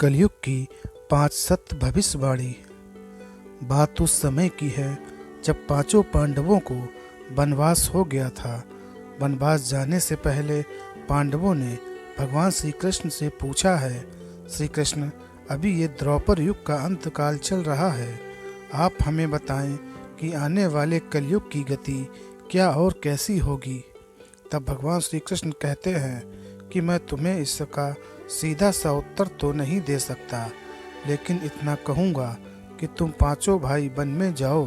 कलयुग की 5 सत्य भविष्यवाणी। बात उस समय की है जब पांचों पांडवों को वनवास हो गया था। वनवास जाने से पहले पांडवों ने भगवान श्री कृष्ण से पूछा है, श्री कृष्ण, अभी ये द्वापर युग का अंतकाल चल रहा है, आप हमें बताएं कि आने वाले कलयुग की गति क्या और कैसी होगी। तब भगवान श्री कृष्ण कहते हैं कि मैं तुम्हें इसका सीधा सा उत्तर तो नहीं दे सकता, लेकिन इतना कहूँगा कि तुम पांचों भाई वन में जाओ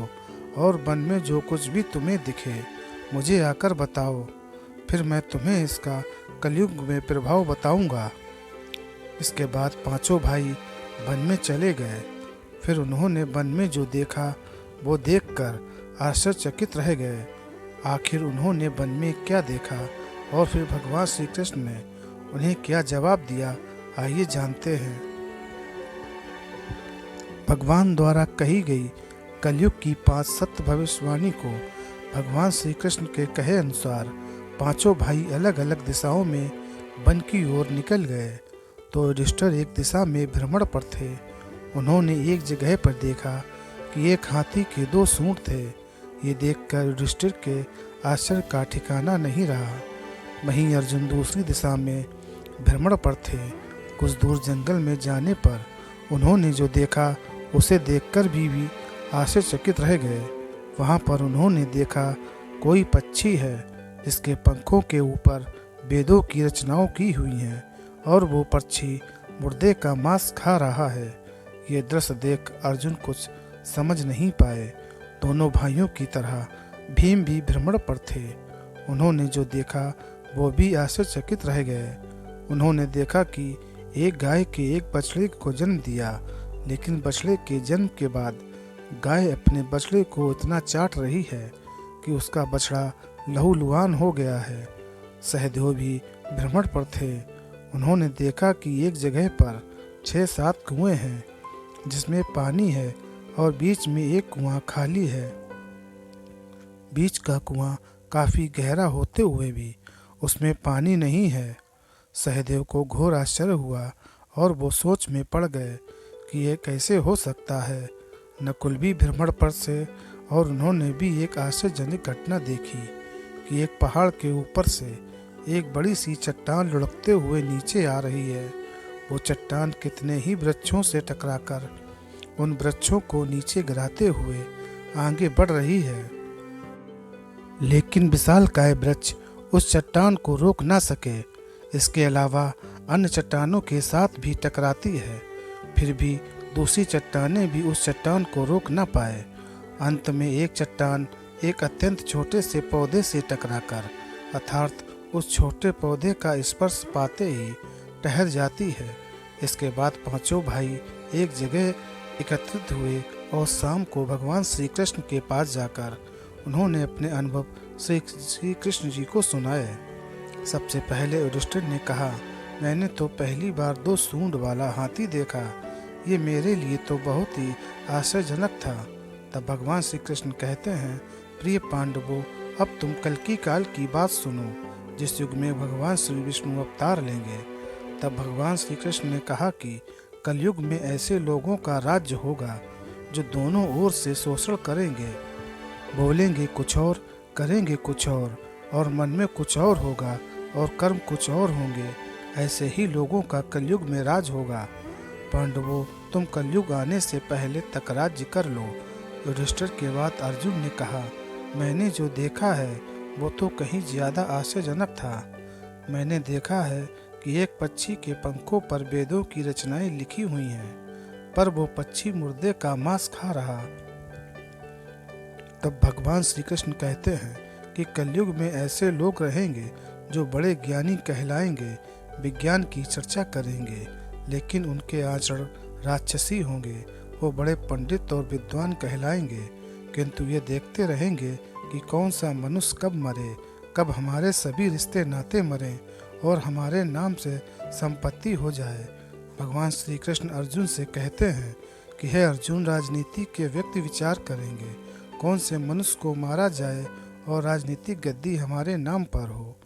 और वन में जो कुछ भी तुम्हें दिखे मुझे आकर बताओ, फिर मैं तुम्हें इसका कलयुग में प्रभाव बताऊंगा। इसके बाद पांचों भाई वन में चले गए। फिर उन्होंने वन में जो देखा वो देखकर आश्चर्यचकित रह गए। आखिर उन्होंने वन में क्या देखा और फिर भगवान श्री कृष्ण ने उन्हें क्या जवाब दिया, आइए जानते हैं। भगवान द्वारा कही गई कलयुग की 5 सत्य भविष्यवाणी को भगवान श्री कृष्ण के कहे अनुसार पांचों भाई अलग अलग दिशाओं में वन की ओर निकल गए। तो युधिष्ठिर एक दिशा में भ्रमण पर थे। उन्होंने एक जगह पर देखा कि एक हाथी के 2 सूंड थे। ये देखकर युधिष्ठिर के आश्चर्य का ठिकाना नहीं रहा। वहीं अर्जुन दूसरी दिशा में भ्रमण पर थे। कुछ दूर जंगल में जाने पर उन्होंने जो देखा उसे देखकर भी आश्चर्यचकित रह गए। वहां पर उन्होंने देखा कोई पक्षी है जिसके पंखों के ऊपर वेदों की रचनाओं की हुई हैं और वो पक्षी मुर्दे का मांस खा रहा है। ये दृश्य देख अर्जुन कुछ समझ नहीं पाए। दोनों भाइयों की तरह भीम भी भ्रमण पर थे। उन्होंने जो देखा वो भी आश्चर्यचकित रह गए। उन्होंने देखा कि एक गाय के एक बछड़े को जन्म दिया, लेकिन बछड़े के जन्म के बाद गाय अपने बछड़े को इतना चाट रही है कि उसका बछड़ा लहूलुहान हो गया है। सहदेव भी भ्रमण पर थे। उन्होंने देखा कि एक जगह पर 6-7 कुएं हैं जिसमें पानी है और बीच में एक कुआं खाली है। बीच का कुआं काफी गहरा होते हुए भी उसमें पानी नहीं है। सहदेव को घोर आश्चर्य हुआ और वो सोच में पड़ गए कि ये कैसे हो सकता है। नकुल भी भ्रमण पर से और उन्होंने भी एक आश्चर्यजनक घटना देखी कि एक पहाड़ के ऊपर से एक बड़ी सी चट्टान लुढ़कते हुए नीचे आ रही है। वो चट्टान कितने ही वृक्षों से टकराकर उन वृक्षों को नीचे गिराते हुए आगे बढ़ रही है, लेकिन विशालकाय वृक्ष उस चट्टान को रोक ना सके। इसके अलावा अन्य चट्टानों के साथ भी टकराती है, फिर भी दूसरी चट्टानें भी उस चट्टान को रोक ना पाए। अंत में एक चट्टान एक अत्यंत छोटे से पौधे से टकराकर अर्थात उस छोटे पौधे का स्पर्श पाते ही ठहर जाती है। इसके बाद पांचों भाई एक जगह एकत्रित हुए और शाम को भगवान श्री कृष्ण के पास जाकर उन्होंने अपने अनुभव श्री कृष्ण जी को सुनाए। सबसे पहले युधिष्ठिर ने कहा, मैंने तो पहली बार 2 सूंड वाला हाथी देखा। ये मेरे लिए तो बहुत ही आश्चर्यजनक था। तब भगवान श्री कृष्ण कहते हैं, प्रिय पांडवों, अब तुम कल्कि काल की बात सुनो, जिस युग में भगवान श्री विष्णु अवतार लेंगे। तब भगवान श्री कृष्ण ने कहा कि कलयुग में ऐसे लोगों का राज्य होगा जो दोनों ओर से शोषण करेंगे, बोलेंगे कुछ और, करेंगे कुछ और मन में कुछ और होगा और कर्म कुछ और होंगे। ऐसे ही लोगों का कलयुग में राज होगा। पांडवों, तुम कलयुग आने से पहले तक राज्य कर लो। युधिष्ठिर के बाद अर्जुन ने कहा, मैंने जो देखा है वो तो कहीं ज्यादा आश्चर्यजनक था। मैंने देखा है कि एक पक्षी के पंखों पर वेदों की रचनाएं लिखी हुई हैं, पर वो पक्षी मुर्दे का मांस खा रहा। तब भगवान श्री कृष्ण कहते हैं कि कलयुग में ऐसे लोग रहेंगे जो बड़े ज्ञानी कहलाएंगे, विज्ञान की चर्चा करेंगे, लेकिन उनके आचरण राक्षसी होंगे। वो बड़े पंडित और विद्वान कहलाएंगे, किंतु ये देखते रहेंगे कि कौन सा मनुष्य कब मरे, कब हमारे सभी रिश्ते नाते मरें और हमारे नाम से संपत्ति हो जाए। भगवान श्री कृष्ण अर्जुन से कहते हैं कि हे अर्जुन, राजनीति के व्यक्ति विचार करेंगे कौन से मनुष्य को मारा जाए और राजनीतिक गद्दी हमारे नाम पर हो।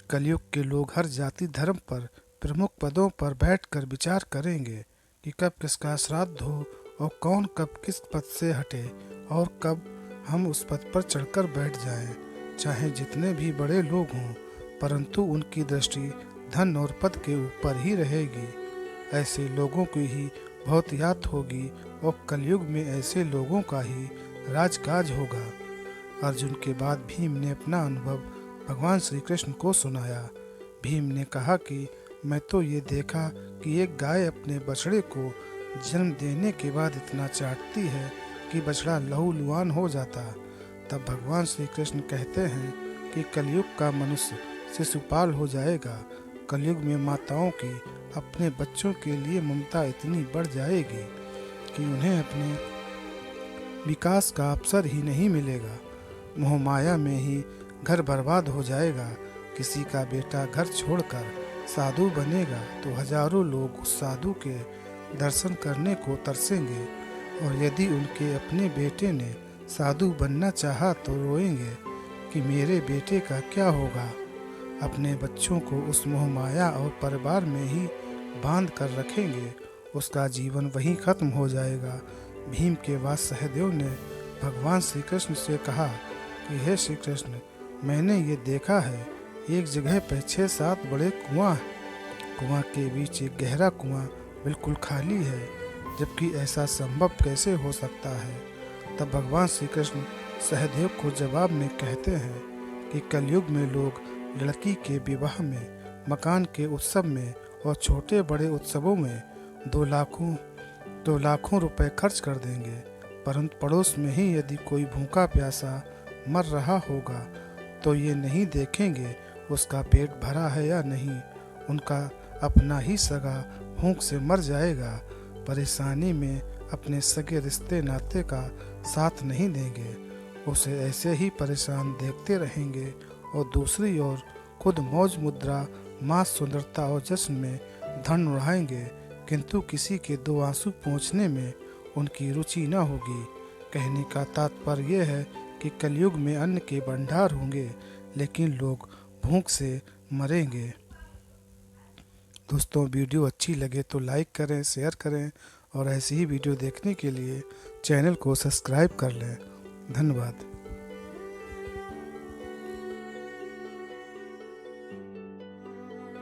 कलयुग के लोग हर जाति धर्म पर प्रमुख पदों पर बैठकर विचार करेंगे कि कब किसका श्राद्ध हो और कौन कब किस पद से हटे और कब हम उस पद पर चढ़कर बैठ जाएं। चाहे जितने भी बड़े लोग हों, परंतु उनकी दृष्टि धन और पद के ऊपर ही रहेगी। ऐसे लोगों की ही बहुत याद होगी और कलयुग में ऐसे लोगों का ही राजकाज होगा। अर्जुन के बाद भीम ने अपना अनुभव भगवान श्री कृष्ण को सुनाया। भीम ने कहा कि मैं तो ये देखा कि एक गाय अपने बछड़े को जन्म देने के बाद इतना चाटती है कि बछड़ा लहूलुहान हो जाता। तब भगवान श्री कृष्ण कहते हैं कि कलयुग का मनुष्य शिशुपाल हो जाएगा। कलयुग में माताओं की अपने बच्चों के लिए ममता इतनी बढ़ जाएगी कि उन्हें अपने विकास का अवसर ही नहीं मिलेगा। मोह माया में ही घर बर्बाद हो जाएगा। किसी का बेटा घर छोड़कर साधु बनेगा तो हजारों लोग उस साधु के दर्शन करने को तरसेंगे, और यदि उनके अपने बेटे ने साधु बनना चाहा तो रोएंगे कि मेरे बेटे का क्या होगा। अपने बच्चों को उस मोह माया और परिवार में ही बांध कर रखेंगे, उसका जीवन वहीं खत्म हो जाएगा। भीम के बाद सहदेव ने भगवान श्री कृष्ण से कहा कि हे श्री कृष्ण, मैंने ये देखा है एक जगह पे 6-7 बड़े कुआं हैं। कुआं के बीच एक गहरा कुआं बिल्कुल खाली है, जबकि ऐसा संभव कैसे हो सकता है। तब भगवान श्री कृष्ण सहदेव को जवाब में कहते हैं कि कलयुग में लोग लड़की के विवाह में, मकान के उत्सव में और छोटे बड़े उत्सवों में 2 लाखों रुपए खर्च कर देंगे, परंतु पड़ोस में ही यदि कोई भूखा प्यासा मर रहा होगा तो ये नहीं देखेंगे उसका पेट भरा है या नहीं। उनका अपना ही सगा भूख से मर जाएगा। परेशानी में अपने सगे रिश्ते नाते का साथ नहीं देंगे, उसे ऐसे ही परेशान देखते रहेंगे और दूसरी ओर खुद मौज मुद्रा, मास, सुंदरता और जश्न में धन उड़ाएंगे, किंतु किसी के 2 आंसू पोंछने में उनकी रुचि न होगी। कहने का तात्पर्य यह है कि कलयुग में अन्न के भंडार होंगे, लेकिन लोग भूख से मरेंगे। दोस्तों, वीडियो अच्छी लगे तो लाइक करें, शेयर करें और ऐसी ही वीडियो देखने के लिए चैनल को सब्सक्राइब कर लें। धन्यवाद।